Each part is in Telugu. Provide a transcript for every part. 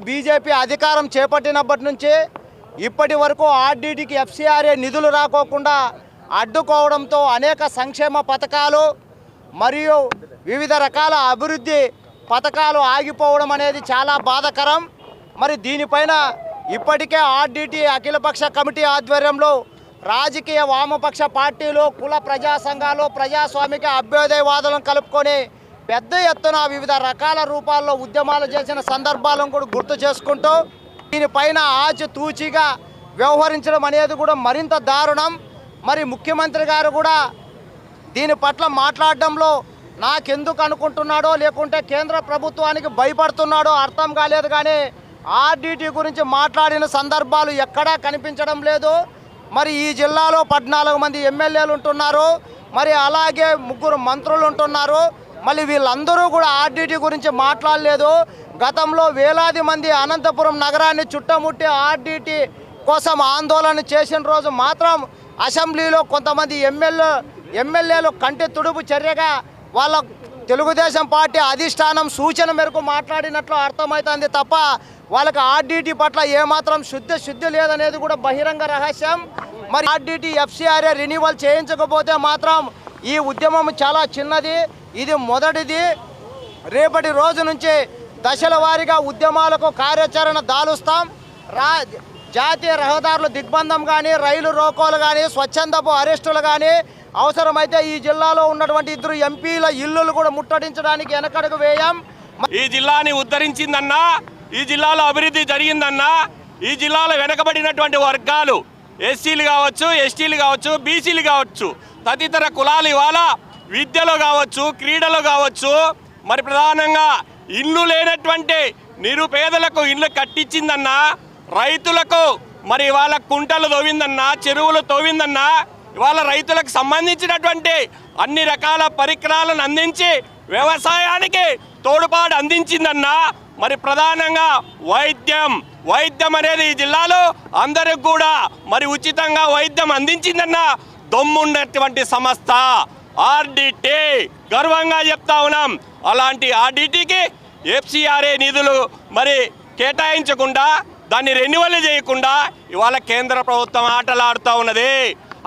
బీజేపీ అధికారం చేపట్టినప్పటి నుంచి ఇప్పటి వరకు ఆర్డీటీకి ఎఫ్సిఆర్ఏ నిధులు రాకోకుండా అడ్డుకోవడంతో అనేక సంక్షేమ పథకాలు మరియు వివిధ రకాల అభివృద్ధి పథకాలు ఆగిపోవడం అనేది చాలా బాధాకరం. మరి దీనిపైన ఇప్పటికే ఆర్డీటీ అఖిలపక్ష కమిటీ ఆధ్వర్యంలో రాజకీయ వామపక్ష పార్టీలు, కుల ప్రజా సంఘాలు, ప్రజాస్వామిక అభ్యుదయవాదులను కలుపుకొని పెద్ద ఎత్తున వివిధ రకాల రూపాల్లో ఉద్యమాలు చేసిన సందర్భాలను కూడా గుర్తు చేసుకుంటూ దీనిపైన ఆచితూచిగా వ్యవహరించడం అనేది కూడా మరింత దారుణం. మరి ముఖ్యమంత్రి గారు కూడా దీని పట్ల మాట్లాడడంలో నాకెందుకు అనుకుంటున్నాడో లేకుంటే కేంద్ర ప్రభుత్వానికి భయపడుతున్నాడో అర్థం కాలేదు. కానీ ఆర్డీటీ గురించి మాట్లాడిన సందర్భాలు ఎక్కడా కనిపించడం లేదు. మరి ఈ జిల్లాలో 14 మంది ఎమ్మెల్యేలు ఉంటున్నారు, మరి అలాగే 3 మంత్రులు ఉంటున్నారు. మళ్ళీ వీళ్ళందరూ కూడా ఆర్డీటీ గురించి మాట్లాడలేదు. గతంలో వేలాది మంది అనంతపురం నగరాన్ని చుట్టముట్టి ఆర్డీటీ కోసం ఆందోళన చేసిన రోజు మాత్రం అసెంబ్లీలో కొంతమంది ఎమ్మెల్యేలు కంటి తుడుపు చర్యగా వాళ్ళ తెలుగుదేశం పార్టీ అధిష్టానం సూచన మేరకు మాట్లాడినట్లు అర్థమవుతుంది తప్ప వాళ్ళకి ఆర్డీటీ పట్ల ఏమాత్రం శుద్ధి లేదనేది కూడా బహిరంగ రహస్యం. మరి ఆర్డీటీ ఎఫ్సిఆర్ఏ రెన్యువల్ చేయించకపోతే మాత్రం ఈ ఉద్యమం చాలా చిన్నది, ఇది మొదటిది. రేపటి రోజు నుంచి దశల వారీగా ఉద్యమాలకు కార్యాచరణ దాలుస్తాం. జాతీయ రహదారుల దిగ్బంధం కానీ, రైలు రోకోలు కానీ, స్వచ్ఛందపు అరెస్టులు కానీ, అవసరమైతే ఈ జిల్లాలో ఉన్నటువంటి 2 ఎంపీల ఇల్లులు కూడా ముట్టడించడానికి వెనకడుగు వేయం. ఈ జిల్లాని ఉద్ధరించిందన్నా, ఈ జిల్లాలో అభివృద్ధి జరిగిందన్నా, ఈ జిల్లాలో వెనకబడినటువంటి వర్గాలు ఎస్సీలు కావచ్చు, ఎస్టీలు కావచ్చు, బీసీలు కావచ్చు, తదితర కులాలు ఇవాళ విద్యలో కావచ్చు, క్రీడలో కావచ్చు, మరి ప్రధానంగా ఇల్లు లేనటువంటి నిరుపేదలకు ఇల్లు కట్టించిందన్నా, రైతులకు మరి ఇవాళ కుంటలు తవ్విందన్నా, చెరువులు తవ్విందన్నా, ఇవాళ రైతులకు సంబంధించినటువంటి అన్ని రకాల పరికరాలను అందించి వ్యవసాయానికి తోడ్పాటు అందించిందన్నా. మరి ప్రధానంగా వైద్యం అనేది ఈ జిల్లాలో అందరికి కూడా మరి ఉచితంగా వైద్యం అందించిందన్న దమ్మున్నటువంటి సంస్థ ఆర్డీటీ. గర్వంగా చెప్తా ఉన్నాం. అలాంటి ఆర్డీటీకి ఎఫ్సిఆర్ఏ నిధులు మరి కేటాయించకుండా, దాన్ని రెన్యువల్ చేయకుండా ఇవాళ కేంద్ర ప్రభుత్వం ఆటలాడుతూ ఉన్నది.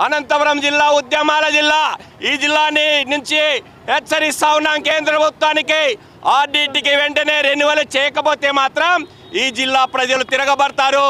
అనంతపురం జిల్లా ఉద్యమాల జిల్లా. ఈ జిల్లాని నుంచి హెచ్చరిస్తా ఉన్నాం కేంద్ర ప్రభుత్వానికి, ఆర్డీటీకి వెంటనే రెన్యువల్ చేయకపోతే మాత్రం ఈ జిల్లా ప్రజలు తిరగబడతారు.